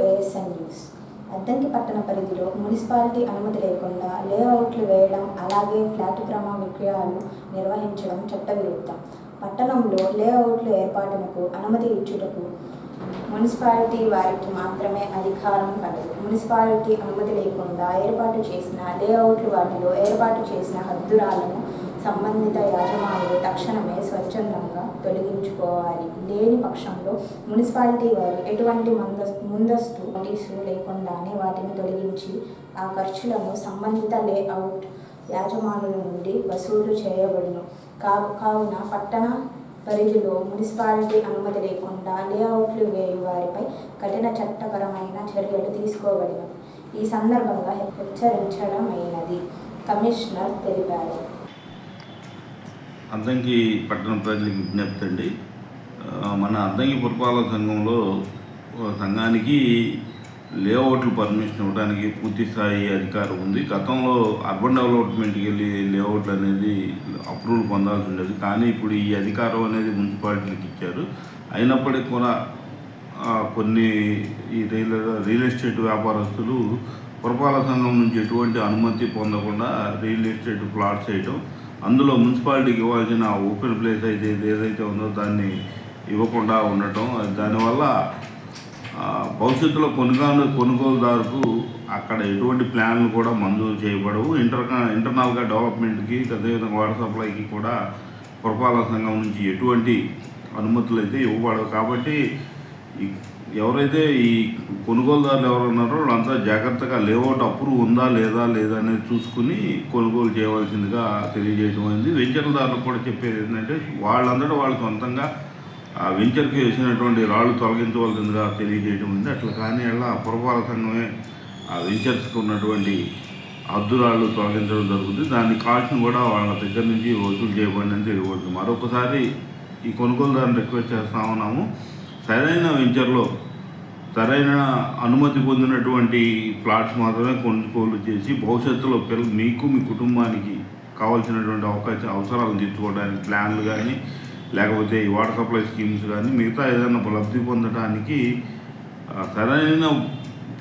ASN news. Addanki పట్టణ పరిధిలో municipality అనుమతి లేకుండా లేఅవుట్లు వేయడం, అలాగే ఫ్లాట్ క్రమ విక్రయాలు నిర్వహించడం చట్టవిరుద్ధం. పట్టణంలో లేఅవుట్ల ఏర్పాటునకు అనుమతి ఇచ్చుటకు మున్సిపాలిటీ వారికి మాత్రమే అధికారం కలదు. మున్సిపాలిటీ అనుమతి లేకుండా ఏర్పాటు చేసిన లేఅవుట్లు వాటిలో ఏర్పాటు చేసిన హద్దురాలను సంబంధిత యాజమానులు తక్షణమే స్వచ్ఛందంగా తొలగించుకోవాలి. లేని పక్షంలో మున్సిపాలిటీ వారు ఎటువంటి ముందస్తు నోటీసు లేకుండానే వాటిని తొలగించి ఆ ఖర్చులను సంబంధిత లేఅవుట్ యాజమానుల నుండి వసూలు చేయబడును. కావున పట్టణ పరిధిలో మున్సిపాలిటీ అనుమతి లేకుండా లేఅవుట్లు వేయు వారిపై కఠిన చట్టపరమైన చర్యలు తీసుకోబడినవి. ఈ సందర్భంగా హెచ్చరించడమైనది కమిషనర్ తెలిపారు. అద్దంకి పట్టణ ప్రజలకు విజ్ఞప్తి అండి. మన అద్దంకి పురపాలక సంఘానికి లేఅవుట్లు పర్మిషన్ ఇవ్వడానికి పూర్తి స్థాయి అధికారం ఉంది. గతంలో అర్బన్ డెవలప్మెంట్కి వెళ్ళి లేఅవుట్లు అనేది అప్రూవల్ పొందాల్సి ఉండేది, కానీ ఇప్పుడు ఈ అధికారం అనేది మున్సిపాలిటీలకు ఇచ్చారు. అయినప్పటికీ కూడా కొన్ని ఈ రియల్ ఎస్టేట్ వ్యాపారస్తులు పురపాలక సంఘం నుంచి ఎటువంటి అనుమతి పొందకుండా రియల్ ఎస్టేట్ ప్లాట్స్ చేయడం, అందులో మున్సిపాలిటీకి ఇవ్వాల్సిన ఓపెన్ ప్లేస్ అయితే ఏదైతే ఉందో దాన్ని ఇవ్వకుండా ఉండటం, దానివల్ల భవిష్యత్తులో కొనుగోలుదారుకు అక్కడ ఎటువంటి ప్లాన్లు కూడా మంజూరు చేయబడవు. ఇంటర్నల్గా డెవలప్మెంట్కి, అదేవిధంగా వాటర్ సప్లైకి కూడా పురపాలక సంఘం నుంచి ఎటువంటి అనుమతులు అయితే ఇవ్వబడవు. కాబట్టి ఎవరైతే ఈ కొనుగోలుదారులు ఎవరు ఉన్నారో వాళ్ళంతా జాగ్రత్తగా లేఅవుట్ అప్రూవ్ ఉందా లేదా అనేది చూసుకుని కొనుగోలు చేయవలసిందిగా తెలియజేయడం అయింది. వెంచర్దారులకు కూడా చెప్పేది ఏంటంటే వాళ్ళందరూ వాళ్ళు సొంతంగా వెంచర్కి వేసినటువంటి రాళ్ళు తొలగించవలసిందిగా తెలియజేయడం ఉంది. అట్లా కానీ అలా పురపాలక సంఘమే ఆ వెంచర్స్కి ఉన్నటువంటి హద్దురాళ్ళు తొలగించడం జరుగుతుంది. దాని కాస్ట్ను కూడా వాళ్ళ దగ్గర నుంచి వసూలు చేయబడిందని తెలియబడుతుంది. మరొకసారి ఈ కొనుగోలుదారుని రిక్వెస్ట్ చేస్తూ ఉన్నాము, సరైన వెంచర్లో సరైన అనుమతి పొందినటువంటి ప్లాట్స్ మాత్రమే కొనుగోలు చేసి భవిష్యత్తులో మీకు మీ కుటుంబానికి కావాల్సినటువంటి అవసరాలను తీర్చుకోవడానికి ప్లాన్లు కానీ, లేకపోతే ఈ వాటర్ సప్లై స్కీమ్స్ కానీ, మిగతా ఏదైనా లబ్ధి పొందడానికి సరైన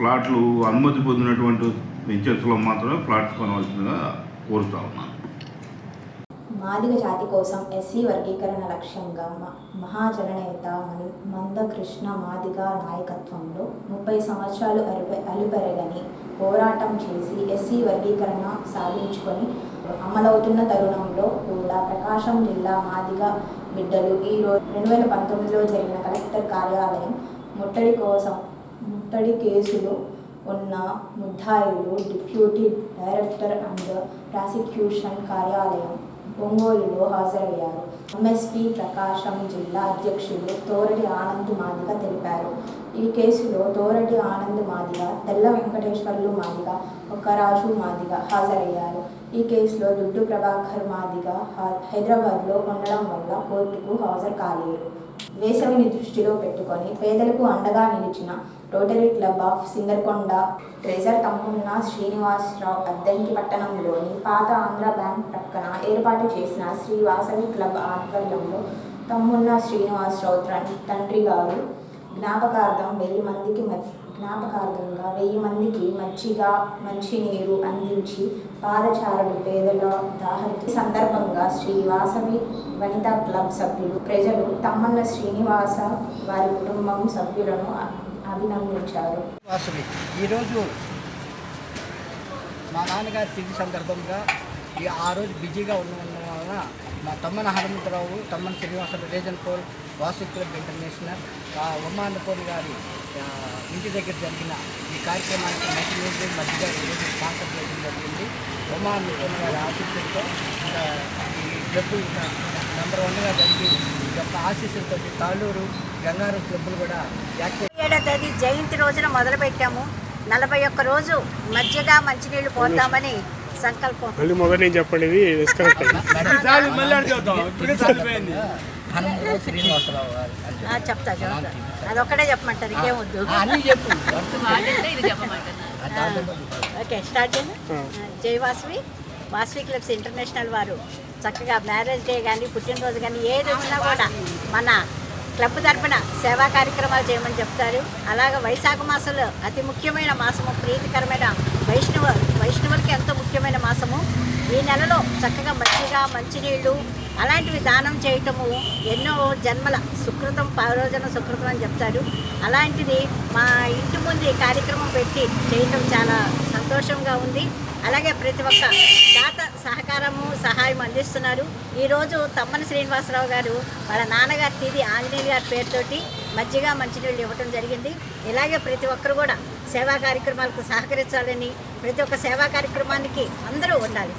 ప్లాట్లు అనుమతి పొందినటువంటి వెంచర్స్లో మాత్రమే ప్లాట్స్ కొనవలసిందిగా కోరుతా ఉన్నాను. మాదిగ జాతి కోసం ఎస్సీ వర్గీకరణ లక్ష్యంగా మహాజననేత మందకృష్ణ మాదిగ నాయకత్వంలో 30 సంవత్సరాలు అలుపెరగని పోరాటం చేసి ఎస్సీ వర్గీకరణ సాధించుకొని అమలవుతున్న తరుణంలో కూడా ప్రకాశం జిల్లా మాదిగ బిడ్డలు ఈరోజు 2019లో జరిగిన కలెక్టర్ కార్యాలయం ముట్టడి కేసులో ఉన్న ముద్దాయిలు డిప్యూటీ డైరెక్టర్ అండ్ ప్రాసిక్యూషన్ కార్యాలయం ఒంగోలులో హాజరయ్యారు. ఎంఎస్పీ ప్రకాశం జిల్లా అధ్యక్షుడు తోరటి ఆనంద్ మాదిగ తెలిపారు. ఈ కేసులో తోరటి ఆనంద్ మాదిగ, తెల్ల వెంకటేశ్వర్లు మాదిగ, ఒక్కరాజు మాదిగ హాజరయ్యారు. ఈ కేసులో దుడ్డు ప్రభాకర్ మాదిగ హైదరాబాద్లో ఉండడం వల్ల కోర్టుకు హాజరు కాలేరు. వేసవిని దృష్టిలో పెట్టుకొని పేదలకు అండగా నిలిచిన Rotary club of Singarakonda treasurer Tammunna Srinivasarao Addanki పట్టణంలోని పాత ఆంధ్ర బ్యాంక్ ప్రక్కన ఏర్పాటు చేసిన శ్రీ వాసవి క్లబ్ ఆధ్వర్యంలో తమ్మున్న శ్రీనివాసరావు తండ్రి గారు జ్ఞాపకార్థంగా 1000 మందికి మజ్జిగ, మంచినీరు అందించి పాదచారులు పేదల దాహరిత సందర్భంగా శ్రీ వాసవి వనితా క్లబ్ సభ్యులు ప్రజలు తమ్మన్న శ్రీనివాస వారి కుటుంబం సభ్యులను అభినందించారు. ఈరోజు మా నాన్నగారి తిరిగి సందర్భంగా ఆ రోజు బిజీగా ఉన్న వలన మా Tammana Hanumantharao, Tammana Srinivasarao, region 4 Vasavi club international Umannapurna గారి ఇంటి దగ్గర జరిగిన ఈ కార్యక్రమానికి మంచి మధ్యగా ఈరోజు స్పాన్సర్ చేయడం జరిగింది. ఉమాన్నపూర్ణ గారి ఆశీస్సులతో ఈ క్లబ్ నెంబర్ 1గా జరిగి ఈ యొక్క ఆశీస్సులతో తాళూరు, గంగారం క్లబ్బులు కూడా 7వ తేదీ జయంతి రోజున మొదలుపెట్టాము. 41 రోజు మజ్జిగ, మంచినీళ్ళు పోద్దామని సంకల్పం. చెప్పండి. చెప్తా అదొక్కడే చెప్పమంటారు, ఇంకేం వద్దు. ఓకే, స్టార్ట్ చేయండి. జై వాసవి క్లబ్స్ ఇంటర్నేషనల్ వారు చక్కగా మ్యారేజ్ డే కానీ, పుట్టినరోజు కానీ ఏది వచ్చినా కూడా మన క్లబ్ తరపున సేవా కార్యక్రమాలు చేయమని చెప్తారు. అలాగే వైశాఖ మాసంలో అతి ముఖ్యమైన మాసము, ప్రీతికరమైన వైష్ణవులకి ఎంతో ముఖ్యమైన మాసము. ఈ నెలలో చక్కగా మంచినీళ్ళు అలాంటివి దానం చేయటము ఎన్నో జన్మల సుకృతం, పరోజన సుకృతం అని చెప్తారు. అలాంటిది మా ఇంటి ముందు ఈ కార్యక్రమం పెట్టి చేయటం చాలా సంతోషంగా ఉంది. అలాగే ప్రతి ఒక్క దాత సహాయం అందిస్తున్నారు. ఈరోజు తమ్మన శ్రీనివాసరావు గారు వాళ్ళ నాన్నగారి తీది ఆంజనేయులు గారి పేరుతోటి మంచినీళ్ళు ఇవ్వటం జరిగింది. ఇలాగే ప్రతి ఒక్కరు కూడా సేవా కార్యక్రమాలకు సహకరించాలని, ప్రతి ఒక్క సేవా కార్యక్రమానికి అందరూ ఉండాలి.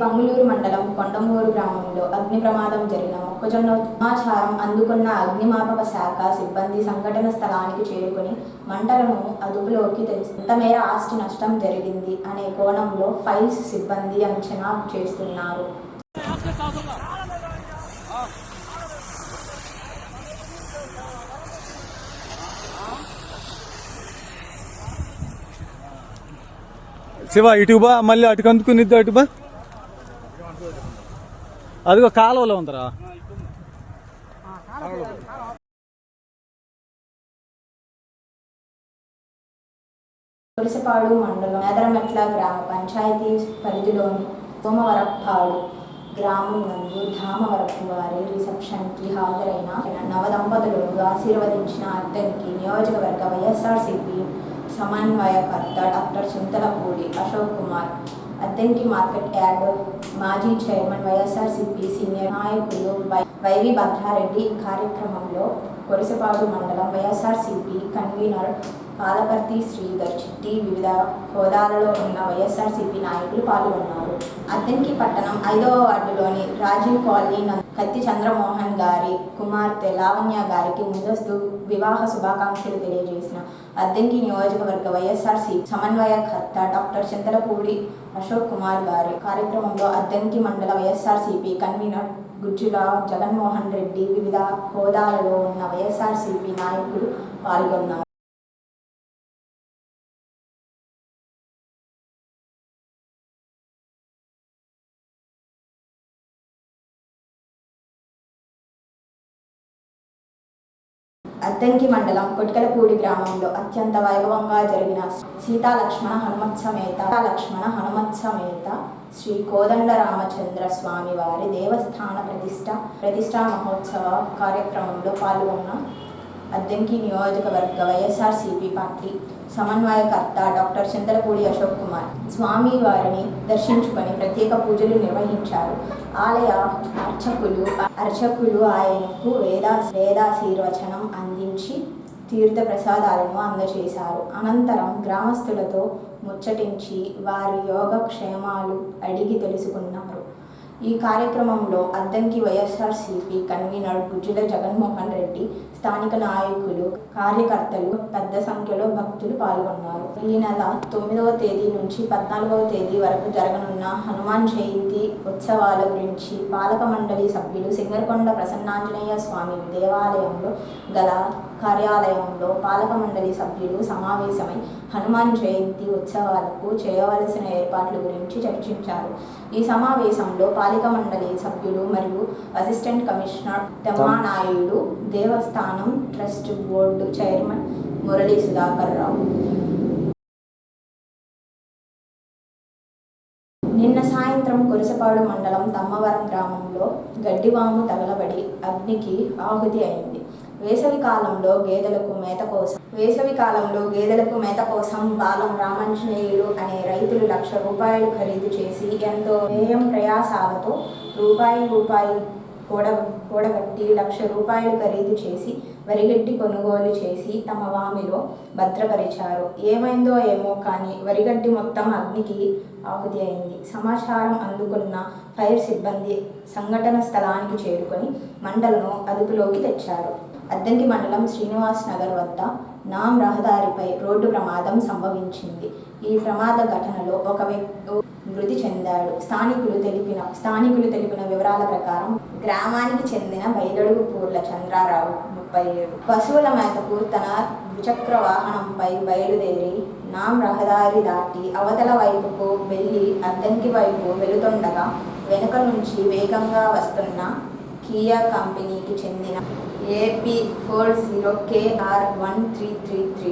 పంగులూరు మండలం కొండమూరు గ్రామంలో అగ్ని ప్రమాదం జరిగిన మొక్కజొన్న సమాచారం అందుకున్న అగ్నిమాపక శాఖ సిబ్బంది సంఘటన స్థలానికి చేరుకుని మంటలను అదుపులోకి ఎంతమేర ఆస్తి నష్టం జరిగింది అనే కోణంలో ఫైల్స్ సిబ్బంది అంచనా చేస్తున్నారు. శివ ఇటుబా మళ్ళీ అటుకు అందుకునిద్దు అటుబా అదిగో కాలువలో ఉందరా. పులిసపాడు మండలం మేదరమెట్ల గ్రామ పంచాయతీ పరిధిలోని సోమవరప్పాడు గ్రామం నందు ధామవరపు వారి రిసెప్షన్కి హాజరైన నవదంపతులను ఆశీర్వదించిన అద్దెకి నియోజకవర్గ వైఎస్ఆర్సీపీ సమన్వయకర్త doctor Chintalapudi Ashok Kumar, Addanki market yard మాజీ చైర్మన్ వైఎస్ఆర్సీపీ సీనియర్ నాయకులు వైవి భద్రారెడ్డి ఈ కార్యక్రమంలో కొరసపాడు మండలం వైఎస్ఆర్సీపీ కన్వీనర్ పాలపర్తి శ్రీధర్ చిట్టి వివిధ హోదాలలో ఉన్న వైఎస్ఆర్సీపీ నాయకులు పాల్గొన్నారు. అద్దంకి పట్టణం 5వ వార్డులోని రాజీవ్ కాలనీ కత్తి చంద్రమోహన్ గారి కుమార్తె లావణ్య గారికి ముందస్తు వివాహ శుభాకాంక్షలు తెలియజేసిన అద్దంకి నియోజకవర్గ వైఎస్ఆర్సీపీ సమన్వయకర్త డాక్టర్ చింతలపూడి అశోక్ కుమార్ గారి కార్యక్రమంలో అద్దంకి మండల వైఎస్ఆర్సీపీ కన్వీనర్ గుజ్జుల జగన్మోహన్ రెడ్డి వివిధ హోదాలలో ఉన్న వైఎస్ఆర్సీపీ నాయకులు పాల్గొన్నారు. అద్దంకి మండలం కొట్కలపూడి గ్రామంలో అత్యంత వైభవంగా జరిగిన సీతాలక్ష్మణ హనుమత్ సమేత శ్రీ కోదండ రామచంద్ర స్వామి వారి దేవస్థాన ప్రతిష్టా మహోత్సవ కార్యక్రమంలో పాల్గొన్న అద్దంకి నియోజకవర్గ వైఎస్ఆర్సీపీ పార్టీ సమన్వయకర్త డాక్టర్ చింతలపూడి అశోక్ కుమార్ స్వామి వారిని దర్శించుకొని ప్రత్యేక పూజలు నిర్వహించారు. ఆలయ అర్చకులు ఆయనకు వేదాశీర్వచనం అందించి తీర్థ ప్రసాదాలను అందజేశారు. అనంతరం గ్రామస్తులతో ముచ్చటించి వారి యోగక్షేమాలు అడిగి తెలుసుకున్నారు. ఈ కార్యక్రమంలో అద్దంకి వైఎస్ఆర్సీపీ కన్వీనర్ గుజ్జుల జగన్మోహన్ రెడ్డి, స్థానిక నాయకులు, కార్యకర్తలు పెద్ద సంఖ్యలో భక్తులు పాల్గొన్నారు. ఈ నెల 9వ తేదీ నుంచి 14వ తేదీ వరకు జరగనున్న హనుమాన్ జయంతి ఉత్సవాల గురించి పాలక మండలి సభ్యులు సింగరకొండ ప్రసన్నాంజనేయ స్వామి దేవాలయంలో గల కార్యాలయంలో పాలక మండలి సభ్యులు సమావేశమై హనుమాన్ జయంతి ఉత్సవాలకు చేయవలసిన ఏర్పాట్ల గురించి చర్చించారు. ఈ సమావేశంలో పాలక మండలి సభ్యులు మరియు అసిస్టెంట్ కమిషనర్ తెమ్మానాయుడు, దేవస్థానం trust board chairman Murali Sudhakar Rao. నిన్న సాయంత్రం కొరసపాడు మండలం తమ్మవరం గ్రామంలో గడ్డివాము తగలబడి అగ్నికి ఆహుతి అయింది. వేసవి కాలంలో గేదెలకు మేత కోసం బాలం రామాంజనేయులు అనే రైతులు ₹1,00,000 ఖరీదు చేసి ఎంతో వ్యయం ప్రయాసాలతో రూపాయి కూడగట్టి ₹1,00,000 ఖరీదు చేసి వరిగడ్డి కొనుగోలు చేసి తమ వామిలో భద్రపరిచారు. ఏమైందో ఏమో కానీ వరిగడ్డి మొత్తం అగ్నికి ఆహుతి అయింది. సమాచారం అందుకున్న ఫైర్ సిబ్బంది సంఘటన స్థలానికి చేరుకొని మంటలను అదుపులోకి తెచ్చారు. అద్దంకి మండలం శ్రీనివాస్ నగర్ వద్ద నామ్ రహదారిపై రోడ్డు ప్రమాదం సంభవించింది. ఈ ప్రమాద ఘటనలో ఒక వ్యక్తి మృతి చెందాడు. స్థానికులు తెలిపిన వివరాల ప్రకారం గ్రామానికి చెందిన బయలడుగు పూర్ల చంద్రారావు 37 పశువుల మేతకు తన ద్విచక్ర వాహనంపై బయలుదేరి నామ్ రహదారి దాటి అవతల వైపుకు వెళ్ళి అద్దంకి వైపు వెళుతుండగా వెనుక నుంచి వేగంగా వస్తున్న కియా కంపెనీకి చెందిన AP40KR1333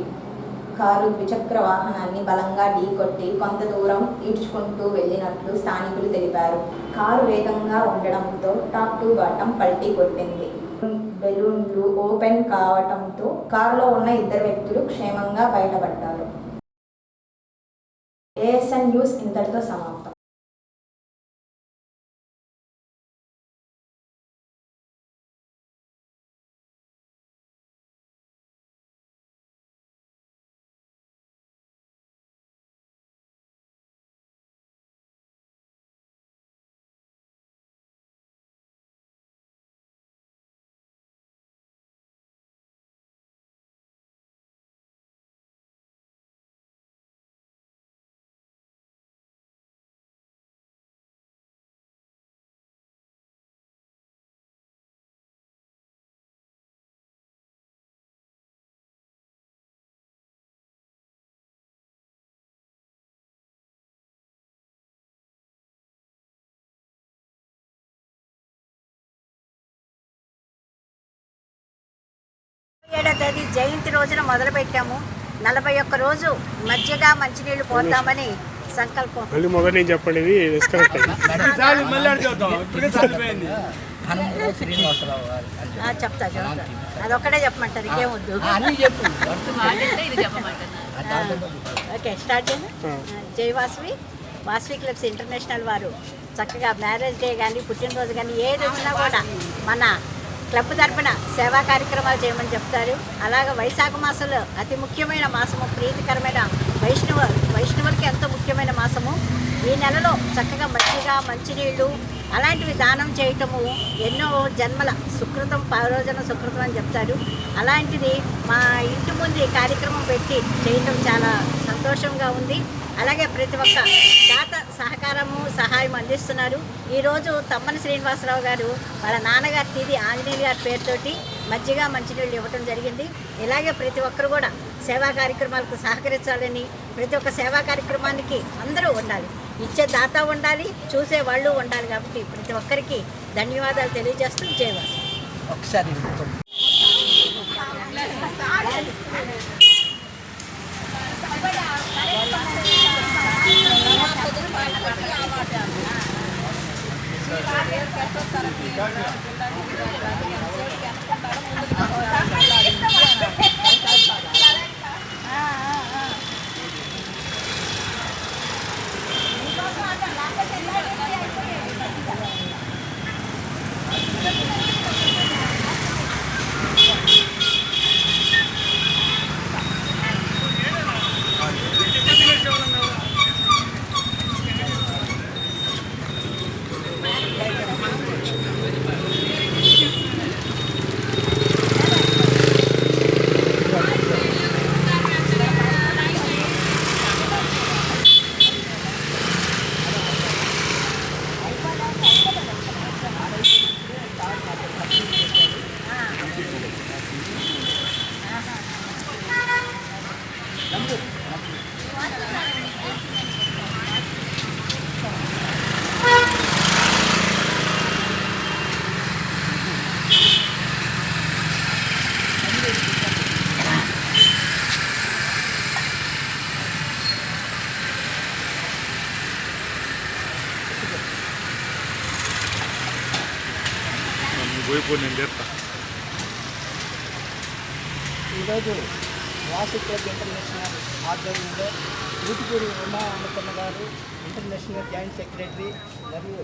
కారు ద్విచక్ర వాహనాన్ని బలంగా ఢీకొట్టి కొంత దూరం ఈడ్చుకుంటూ వెళ్ళినట్లు స్థానికులు తెలిపారు. కారు వేగంగా ఉండడంతో టాప్ టు బాటం పల్టీ కొట్టింది. బెలూన్లు ఓపెన్ కావడంతో కారులో ఉన్న 2 వ్యక్తులు క్షేమంగా బయటపడ్డారు. ASN న్యూస్ ఇంతటితో సమాప్తం. తేదీ జయంతి రోజున మొదలుపెట్టాము. 41 రోజు మధ్యగా మంచినీళ్ళు పోతామని సంకల్పం. చెప్పండి. చెప్తా అదొక్కడే చెప్పమంటారు, ఇంకేం వద్దు. ఓకే, స్టార్ట్ చేయండి. జై వాసవి క్లబ్స్ ఇంటర్నేషనల్ వారు చక్కగా మ్యారేజ్ డే కానీ పుట్టినరోజు కానీ ఏది వచ్చినా కూడా మన క్లబ్ తరపున సేవా కార్యక్రమాలు చేయమని చెప్తారు. అలాగే వైశాఖ మాసంలో అతి ముఖ్యమైన మాసము, ప్రీతికరమైన వైష్ణవులకి ఎంతో ముఖ్యమైన మాసము. ఈ నెలలో చక్కగా మజ్జిగ, మంచినీళ్ళు అలాంటివి దానం చేయటము ఎన్నో జన్మల సుకృతం, పరోజన సుకృతం అని చెప్తారు. అలాంటిది మా ఇంటి ముందు ఈ కార్యక్రమం పెట్టి చేయటం చాలా సంతోషంగా ఉంది. అలాగే ప్రతి ఒక్క దాత సహాయం అందిస్తున్నారు. ఈరోజు తమ్మన శ్రీనివాసరావు గారు వాళ్ళ నాన్నగారి తిది ఆంజనేయులు గారి పేరుతోటి మజ్జిగ, మంచినీళ్ళు ఇవ్వటం జరిగింది. ఇలాగే ప్రతి ఒక్కరు కూడా సేవా కార్యక్రమాలకు సహకరించాలని, ప్రతి ఒక్క సేవా కార్యక్రమానికి అందరూ ఉండాలి, ఇచ్చే దాత ఉండాలి, చూసే వాళ్ళు ఉండాలి. కాబట్టి ప్రతి ఒక్కరికి ధన్యవాదాలు తెలియజేస్తూ జయవాసు. ఒకసారి ఈరోజు వాసు క్లబ్ ఇంటర్నేషనల్ ఆధ్వర్యంలో ఊటుకూరి ఉమా అన్నపన్న గారు ఇంటర్నేషనల్ జాయింట్ సెక్రటరీ మరియు